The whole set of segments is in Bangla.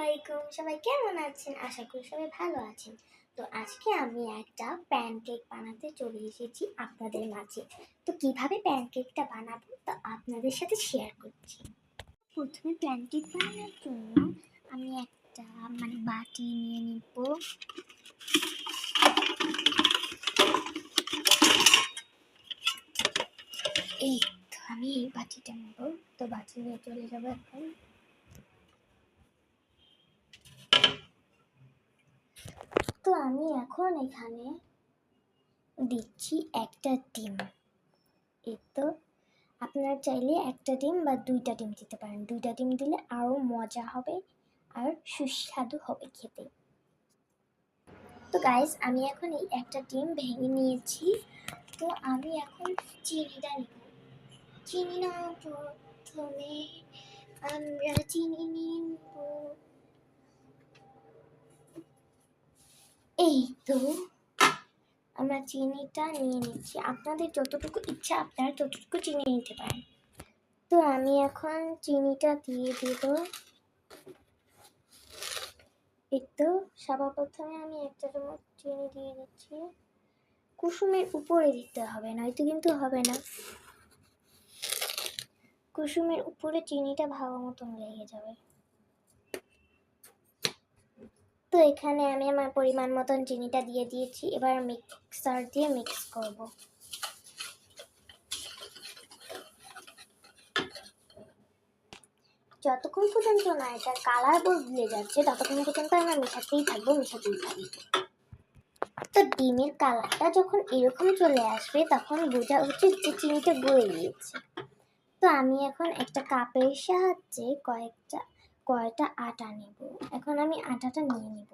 আলাইকুম, সবাই কেমন আছেন? আশা করি সবাই ভালো আছেন। তো আজকে আমি একটা প্যানকেক বানাতে চলে এসেছি আপনাদের মাঝে। তো কিভাবে প্যানকেকটা বানাবো তা আপনাদের সাথে শেয়ার করছি। প্রথমে প্যানকেক বানানোর জন্য আমি একটা বাটি নিয়ে নিব। এই তো আমি এই বাটিটা নেব। তো বাটি নিয়ে চলে যাবো এখন। তো আমি এখন এখানে দিচ্ছি একটা ডিম। এই তো আপনারা চাইলে একটা ডিম বা দুইটা ডিম দিতে পারেন। দুইটা ডিম দিলে আরও মজা হবে আর সুস্বাদু হবে খেতে। তো গাইস, আমি এখন এই একটা ডিম ভেঙে নিয়েছি। তো আমি এখন চিনিটা নিব। চিনি না, প্রথমে আমরা চিনি নিব। এই তো আমরা চিনিটা নিয়ে নিচ্ছি। আপনাদের যতটুকু ইচ্ছা আপনারা ততটুকু চিনি নিতে পারেন। তো আমি এখন চিনিটা দিয়ে দেব। এই তো সবার প্রথমে আমি একটা চামচ চিনি দিয়ে দিচ্ছি। কুসুমের উপরে দিতে হবে, নয়তো কিন্তু হবে না। কুসুমের উপরে চিনিটা ভালো মতন লেগে যাবে। তো এখানে আমি আমার পরিমাণ মতন চিনিটা দিয়ে দিয়েছি। এবার মিক্সার দিয়ে মিক্স করব। যতক্ষণ পর্যন্ত না এটার কালার বদলে যাচ্ছে ততক্ষণ পর্যন্ত আমরা মেশাতেই থাকবো। তো ডিমের কালারটা যখন এরকম চলে আসবে তখন বোঝা উচিত যে চিনিটা গলে গিয়েছে। তো আমি এখন একটা কাপের সাহায্যে কয়টা আটা নেব। এখন আমি আটাটা নিয়ে নেব।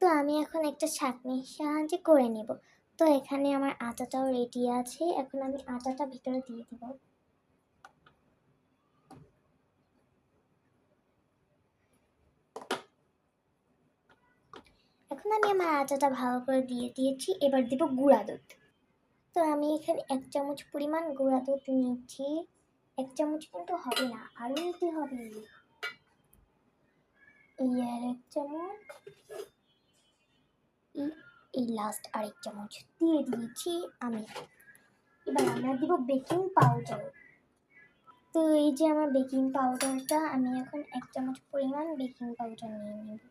তো আমি এখন একটা ছাঁকনির সাহায্যে করে নেব। তো এখানে আমার আটাটাও রেডি আছে। এখন আমি আটাটা ভিতরে দিয়ে দিব। এখন আমি আমার আটাটা ভালো করে দিয়ে দিয়েছি। এবার দিব গুঁড়া দুধ। তো আমি এখানে 1 চামচ পরিমাণ গুঁড়া দুধ নিচ্ছি। 1 চামচ কিন্তু হবে না, আরও নিতে হবে। এই আর 1 চামচ, এই লাস্ট আরেক চামচ দিয়ে দিয়েছি আমি। এবার আমরা দিব বেকিং পাউডার। তো এই যে আমার বেকিং পাউডারটা, আমি এখন 1 চামচ পরিমাণ বেকিং পাউডার নিয়ে নেব।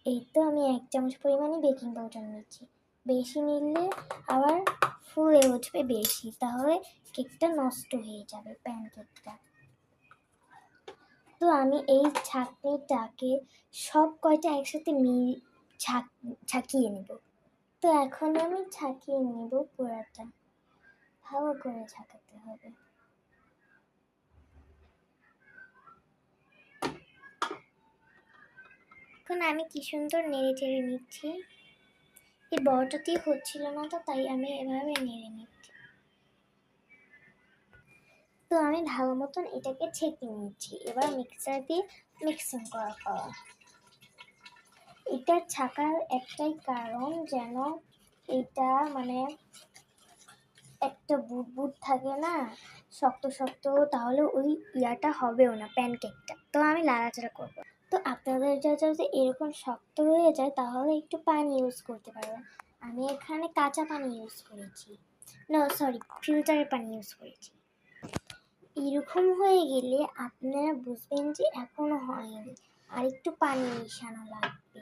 এই তো আমি 1 চামচ পরিমাণই বেকিং পাউডার নিচ্ছি। বেশি নিলে আবার ফুলে উঠবে বেশি, তাহলে কেকটা নষ্ট হয়ে যাবে, প্যানকেকটা। তো আমি এই ছাঁকনিটাকে সব কয়টা একসাথে ছাঁকিয়ে নেব। তো এখন আমি ছাঁকিয়ে নেব পুরাটা। ভালো করে ছাঁকাতে হবে। এখন আমি কি সুন্দর নেড়ে চেড়ে নিচ্ছি। এই বড়টাতেই হচ্ছিল না, তো তাই আমি এভাবে নেড়ে নিচ্ছি। তো আমি ভালো মতন এটাকে ছেঁকে নিচ্ছি। এবার মিক্সার দিয়ে মিক্সিং করার পর এটা ছাকার একটাই কারণ, যেন এটা একটা বুদবুদ থাকে না, শক্ত শক্ত, তাহলে ওই ইয়াটা হবেও না, প্যানকেকটা। তো আমি লাড়াচাড়া করবো। তো আপনাদের যদি এরকম শক্ত হয়ে যায় তাহলে একটু পানি ইউজ করতে পারবেন। আমি এখানে কাঁচা পানি ইউজ করেছি, ফিল্টারের পানি ইউজ করেছি। এরকম হয়ে গেলে আপনারা বুঝবেন যে এখনো হয়নি, আর একটু পানি মেশানো লাগবে।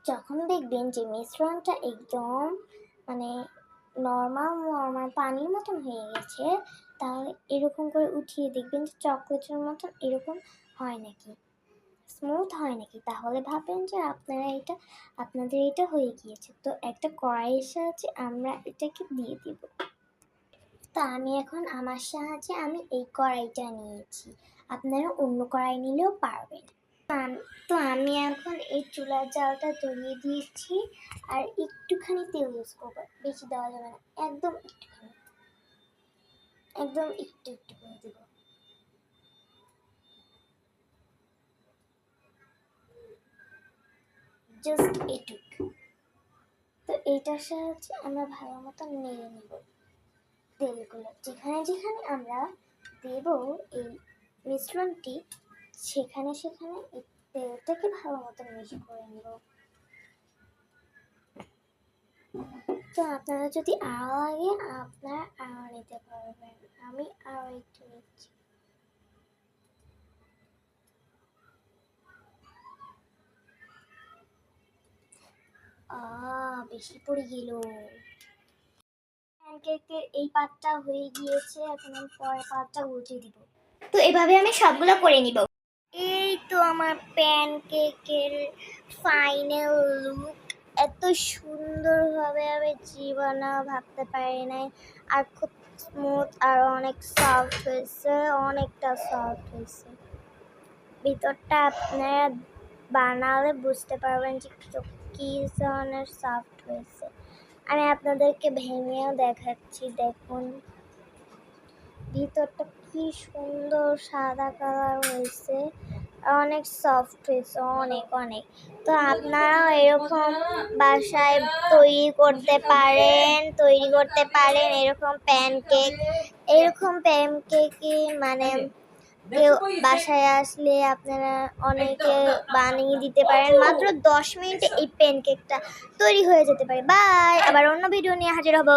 যখন দেখবেন যে মিশ্রণটা একদম নর্মাল পানির মতন হয়ে গেছে, তাহলে এরকম করে উঠিয়ে দেখবেন যে চকলেটের মতন এরকম হয় নাকি, স্মুথ হয় নাকি, তাহলে ভাবেন যে আপনাদের এটা হয়ে গিয়েছে। তো একটা কড়াইয়ের সাহায্যে আমরা এটাকে দিয়ে দিব। তো আমি এখন আমার সাহায্যে আমি এই কড়াইটা নিয়েছি, আপনারা অন্য কড়াই নিলেও পারবেন। তো আমি এখন এই চুলার জালটা ধরিয়ে দিয়েছি, আর একটুখানি তেল ইউজ করবো, বেশি দেওয়া যাবে না, একদম একটুখানি, একদম একটু একটু করে দেব। জাস্ট এটুকু। তো এইটার সাহায্যে আমরা ভালো মতো নেড়ে নেব তেলগুলো। যেখানে যেখানে আমরা দেব এই মিশ্রণটি সেখানে এই তেলটাকে ভালো মতো মিক্স করে নেব। তো আপনারা যদি আরও লাগে আপনারা আরও নিতে পারবেন, আমি আরও একটু নিচ্ছি। বেশি পড়ে গেল। প্যানকেকের এই পাতটা হয়ে গিয়েছে, এখন আমি পরের পাতটা উল্টে দিব। তো এভাবে আমি সবগুলো করে নিব। এই তো আমার প্যানকেকের ফাইনাল লুক। এত সুন্দরভাবে আমি জীবনেও ভাবতে পারি নাই। আর খুব স্মুথ আর অনেক সফট হয়েছে, অনেকটা সফট হয়েছে। ভিতরটা আপনারা বানালে বুঝতে পারবেন যে কি ধরনের সফট হয়েছে। আমি আপনাদেরকে ভেঙেও দেখাচ্ছি, দেখুন ভিতরটা কি সুন্দর সাদা কালার হয়েছে, অনেক সফট হয়েছে, অনেক অনেক। তো আপনারাও এরকম বাসায় তৈরি করতে পারেন এরকম প্যানকেকই মানে কেউ বাসায় আসলে আপনারা অনেকে বানিয়ে দিতে পারেন। মাত্র 10 মিনিটে এই প্যানকেকটা তৈরি হয়ে যেতে পারে। বাই, আবার অন্য ভিডিও নিয়ে হাজির হব।